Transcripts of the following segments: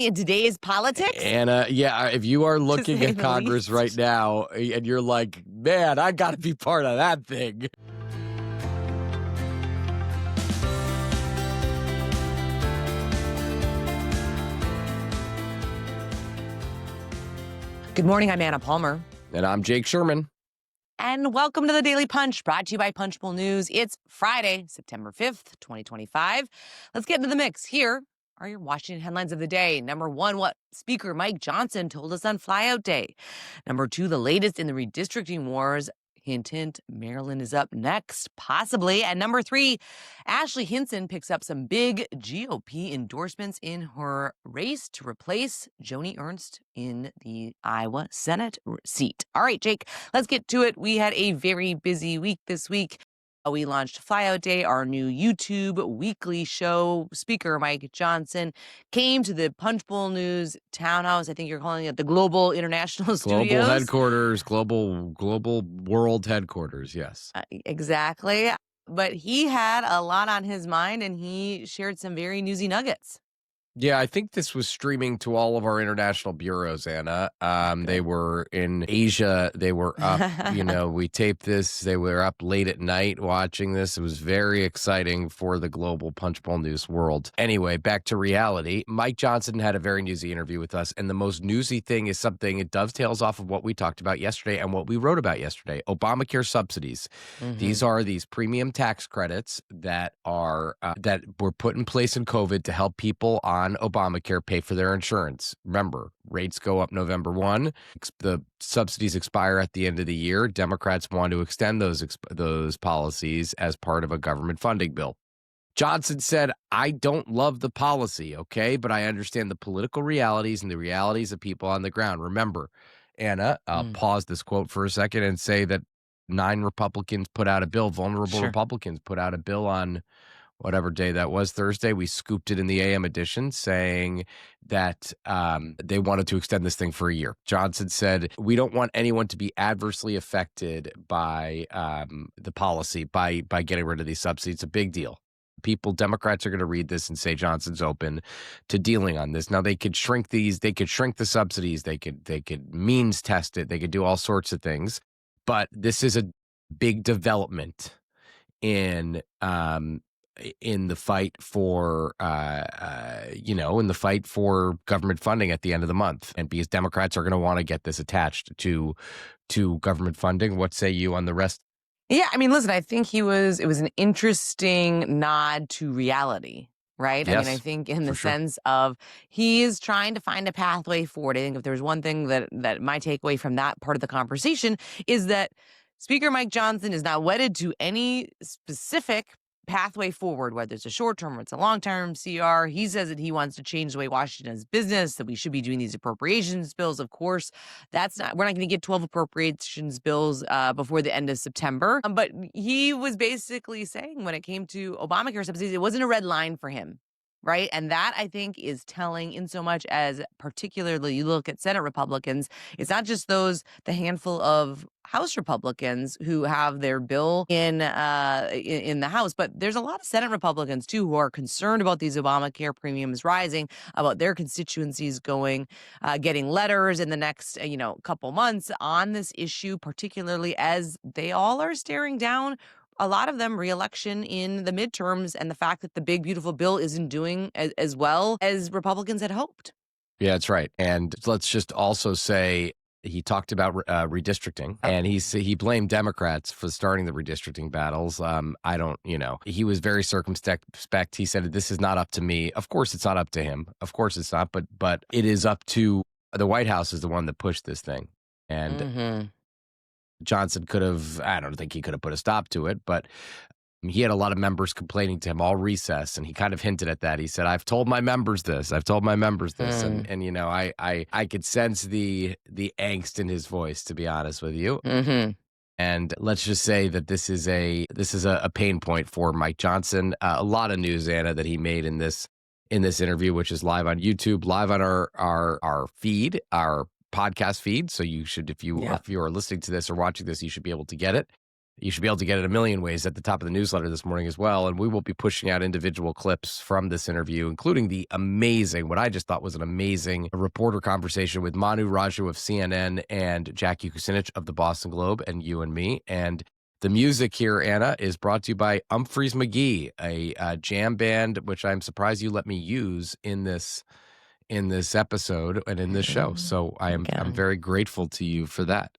In today's politics, And yeah, if you are to looking say at the Congress least. right now and you're like, man, I got to be part of that thing. Good morning, I'm Anna Palmer. And I'm Jake Sherman. And welcome to the Daily Punch, brought to you by Punchbowl News. It's Friday, September 5th, 2025. Let's get into the mix. Here are your Washington headlines of the day. Number one, what Speaker Mike Johnson told us on Flyout Day. Number two, the latest in the redistricting wars. Hint, hint, Maryland is up next, possibly. And number three, Ashley Hinson picks up some big GOP endorsements in her race to replace Joni Ernst in the Iowa Senate seat. All right, Jake, let's get to it. We had a very busy week this week. We launched Flyout Day, our new YouTube weekly show. Speaker Mike Johnson came to the Punchbowl News Townhouse. I think you're calling it the Global International Studios. Global headquarters, global world headquarters, yes. Exactly. But he had a lot on his mind, and he shared some very newsy nuggets. Yeah, I think this was streaming to all of our international bureaus, Anna. They were in Asia. They were up, we taped this. They were up late at night watching this. It was very exciting for the global Punchbowl News world. Anyway, back to reality. Mike Johnson had a very newsy interview with us. And the most newsy thing is something, it dovetails off of what we talked about yesterday and what we wrote about yesterday. Obamacare subsidies. Mm-hmm. These are these premium tax credits that are that were put in place in COVID to help people on Obamacare pay for their insurance. Remember, rates go up November 1. The subsidies expire at the end of the year. Democrats want to extend those policies as part of a government funding bill. Johnson said, I don't love the policy, okay, but I understand the political realities and the realities of people on the ground. Remember, Anna, I'll pause this quote for a second and say that 9 Republicans put out a bill, vulnerable Republicans put out a bill on whatever day that was, Thursday. We scooped it in the AM edition saying that they wanted to extend this thing for a year. Johnson said, we don't want anyone to be adversely affected by the policy, by getting rid of these subsidies. It's a big deal. Democrats are going to read this and say Johnson's open to dealing on this. Now, they could shrink the subsidies. They could means test it. They could do all sorts of things. But this is a big development in the fight for, in the fight for government funding at the end of the month. And because Democrats are going to want to get this attached to government funding. What say you on the rest? Yeah, I mean, listen, I think it was an interesting nod to reality, right? Yes, I mean, I think in the sense of he is trying to find a pathway forward. I think if there's one thing that my takeaway from that part of the conversation is that Speaker Mike Johnson is not wedded to any specific pathway forward, whether it's a short-term or it's a long-term CR. He says that he wants to change the way Washington does business, that we should be doing these appropriations bills. Of course, we're not going to get 12 appropriations bills before the end of September. But he was basically saying when it came to Obamacare subsidies, it wasn't a red line for him. Right. And that, I think, is telling in so much as particularly you look at Senate Republicans. It's not just the handful of House Republicans who have their bill in the House, but there's a lot of Senate Republicans, too, who are concerned about these Obamacare premiums rising, about their constituencies getting letters in the next, couple months on this issue, particularly as they all are staring down a lot of them re-election in the midterms and the fact that the big, beautiful bill isn't doing as well as Republicans had hoped. Yeah, that's right. And let's just also say he talked about redistricting, and he blamed Democrats for starting the redistricting battles. He was very circumspect. He said, this is not up to me. Of course, it's not up to him. Of course, it's not. But it is up to the White House is the one that pushed this thing. And Johnson I don't think he could have put a stop to it, but he had a lot of members complaining to him all recess, and he kind of hinted at that. He said, I've told my members this. And I could sense the angst in his voice, to be honest with you. And let's just say that this is a pain point for Mike Johnson. A lot of news, Anna, that he made in this interview, which is live on YouTube, live on our feed, our podcast feed. So you should, if you are listening to this or watching this, you should be able to get it. You should be able to get it a million ways at the top of the newsletter this morning as well. And we will be pushing out individual clips from this interview, including the amazing, what I just thought was an amazing reporter conversation with Manu Raju of CNN and Jackie Kucinich of the Boston Globe and you and me. And the music here, Anna, is brought to you by Humphreys McGee, a jam band, which I'm surprised you let me use in this episode and in this show. So I'm very grateful to you for that.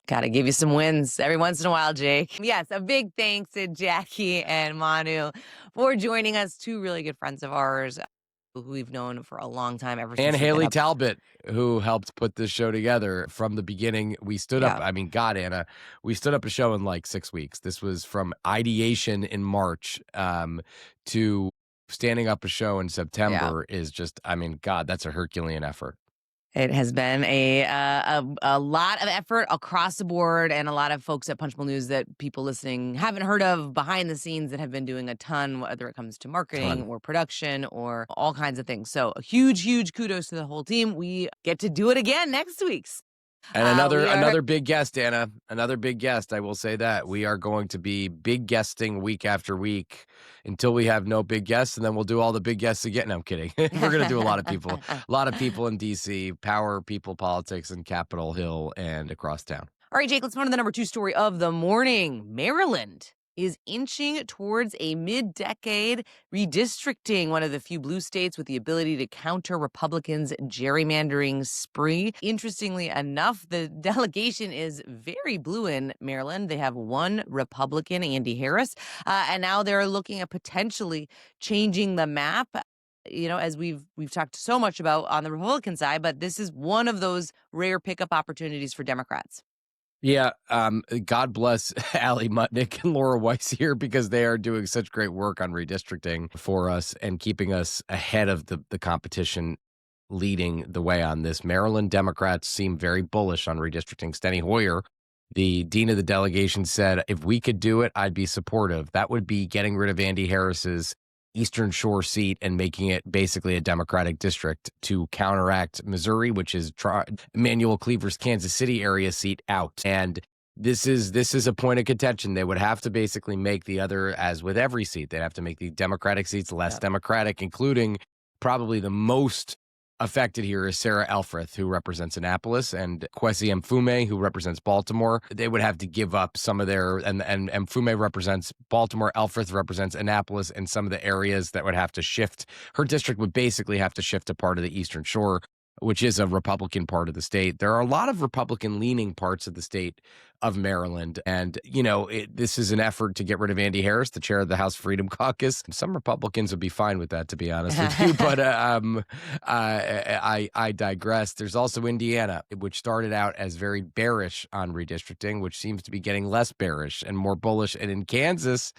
Got to give you some wins every once in a while, Jake. Yes, a big thanks to Jackie and Manu for joining us. Two really good friends of ours who we've known for a long time. And Haley Talbot, who helped put this show together from the beginning. We stood up. I mean, God, Anna, we stood up a show in like 6 weeks. This was from ideation in March to standing up a show in September is just, I mean, God, that's a Herculean effort. It has been a lot of effort across the board, and a lot of folks at Punchbowl News that people listening haven't heard of behind the scenes that have been doing a ton, whether it comes to marketing or production or all kinds of things. So a huge kudos to the whole team. We get to do it again next week. And another big guest, Anna, another big guest. I will say that we are going to be big guesting week after week until we have no big guests, and then we'll do all the big guests again. No, I'm kidding. We're going to do a lot of people in D.C., power people, politics, and Capitol Hill and across town. All right, Jake, let's move on to the number 2 story of the morning. Maryland is inching towards a mid-decade redistricting, one of the few blue states with the ability to counter Republicans' gerrymandering spree. Interestingly enough, the delegation is very blue in Maryland. They have one Republican, Andy Harris, and now they're looking at potentially changing the map. You know, as we've talked so much about on the Republican side, but this is one of those rare pickup opportunities for Democrats. Yeah, God bless Allie Mutnick and Laura Weiss here, because they are doing such great work on redistricting for us and keeping us ahead of the competition, leading the way on this. Maryland Democrats seem very bullish on redistricting. Steny Hoyer, the dean of the delegation, said, if we could do it, I'd be supportive. That would be getting rid of Andy Harris's Eastern Shore seat and making it basically a Democratic district to counteract Missouri, which is Emanuel Cleaver's Kansas City area seat, out. And this is a point of contention. They would have to basically make the other, as with every seat, they'd have to make the Democratic seats less Democratic, including probably the most affected here is Sarah Elfreth, who represents Annapolis, and Kwesi Mfume, who represents Baltimore. They would have to give up some of their, and Mfume represents Baltimore, Elfreth represents Annapolis, and some of the areas that would have to shift. Her district would basically have to shift to part of the Eastern Shore, which is a Republican part of the state. There are a lot of Republican-leaning parts of the state of Maryland. And, you know, this is an effort to get rid of Andy Harris, the chair of the House Freedom Caucus. Some Republicans would be fine with that, to be honest with you. But I digress. There's also Indiana, which started out as very bearish on redistricting, which seems to be getting less bearish and more bullish. And in Kansas,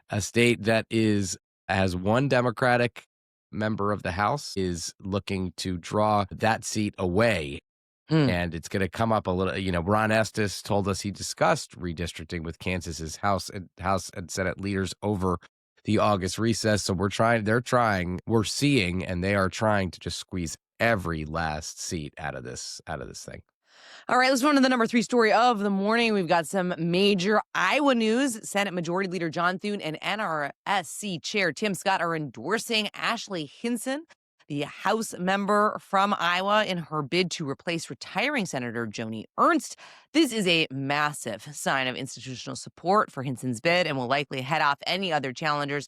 a state that has one Democratic member of the House, is looking to draw that seat away. And it's going to come up a little, you know, Ron Estes told us he discussed redistricting with Kansas's House and Senate leaders over the August recess. So we're seeing, and they are trying to just squeeze every last seat out of this thing. All right, let's move on to the number 3 story of the morning. We've got some major Iowa news. Senate Majority Leader John Thune and NRSC Chair Tim Scott are endorsing Ashley Hinson, the House member from Iowa, in her bid to replace retiring Senator Joni Ernst. This is a massive sign of institutional support for Hinson's bid and will likely head off any other challengers.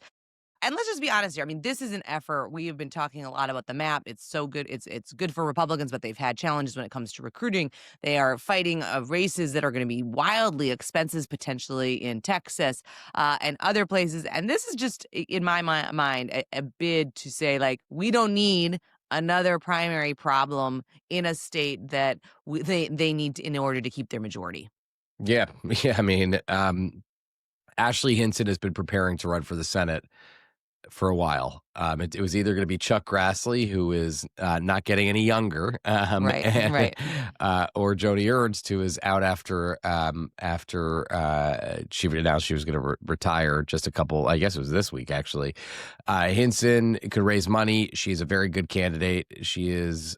And let's just be honest here. I mean, this is an effort. We have been talking a lot about the map. It's so good. It's good for Republicans, but they've had challenges when it comes to recruiting. They are fighting races that are going to be wildly expensive, potentially in Texas and other places. And this is just, in my mind, a bid to say, like, we don't need another primary problem in a state that they need in order to keep their majority. Yeah. I mean, Ashley Hinson has been preparing to run for the Senate for a while. It was either going to be Chuck Grassley, who is not getting any younger, right. Or Joni Ernst, who is out after she announced she was going to retire just I guess it was this week, actually. Hinson could raise money. She's a very good candidate. She is,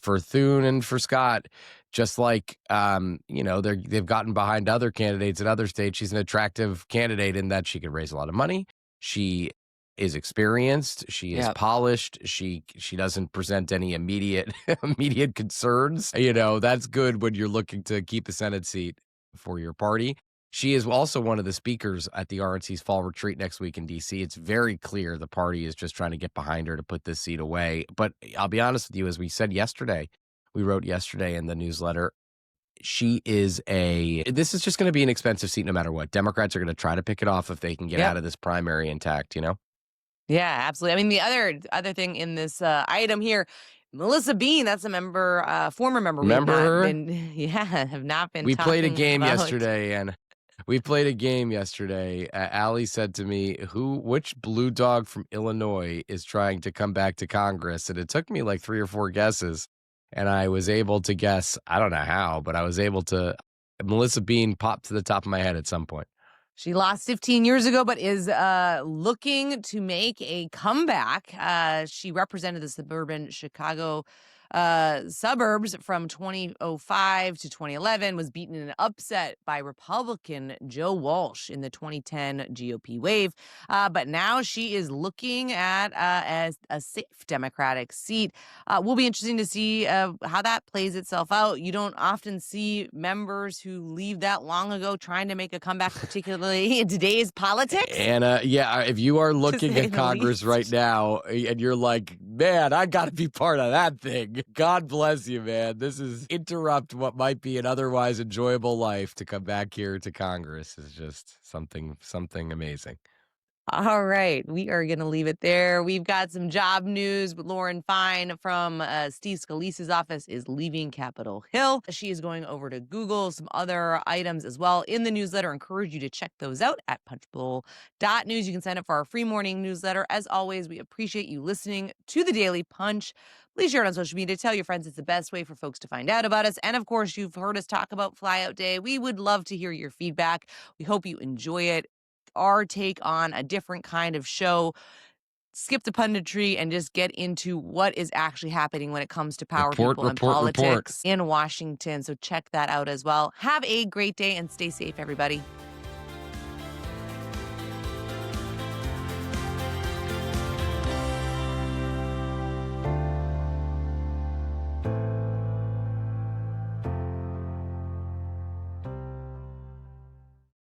for Thune and for Scott, Just like, they've gotten behind other candidates in other states. She's an attractive candidate in that she can raise a lot of money. She is experienced. She is Yep. polished. She doesn't present any immediate immediate concerns. That's good when you're looking to keep a Senate seat for your party. She is also one of the speakers at the RNC's fall retreat next week in D.C. It's very clear the party is just trying to get behind her to put this seat away. But I'll be honest with you, as we wrote yesterday in the newsletter, this is just going to be an expensive seat no matter what. Democrats are going to try to pick it off if they can get Yep. out of this primary intact, Yeah, absolutely. I mean, the other thing in this item here, Melissa Bean, that's a member, former member. Remember her? Have not been We played a talking game about. yesterday, Allie said to me, which blue dog from Illinois is trying to come back to Congress? And it took me like 3 or 4 guesses. And I was able to guess, I don't know how, but I was able to. Melissa Bean popped to the top of my head at some point. She lost 15 years ago, but is looking to make a comeback. She represented the suburban Chicago suburbs from 2005 to 2011, was beaten in an upset by Republican Joe Walsh in the 2010 GOP wave. But now she is looking at as a safe Democratic seat. Will be interesting to see how that plays itself out. You don't often see members who leave that long ago trying to make a comeback, particularly in today's politics. And if you are looking at Congress right now and you're like, man, I got to be part of that thing. God bless you, man. This is interrupt what might be an otherwise enjoyable life to come back here to Congress is just something amazing. All right, we are going to leave it there. We've got some job news. Lauren Fine from Steve Scalise's office is leaving Capitol Hill. She is going over to Google. Some other items as well in the newsletter. Encourage you to check those out at punchbowl.news. You can sign up for our free morning newsletter. As always, we appreciate you listening to the Daily Punch. Please share it on social media. Tell your friends. It's the best way for folks to find out about us. And of course, you've heard us talk about Flyout Day. We would love to hear your feedback. We hope you enjoy it. Our take on a different kind of show. Skip the punditry and just get into what is actually happening when it comes to power people and politics in Washington. So check that out as well. Have a great day and stay safe, everybody.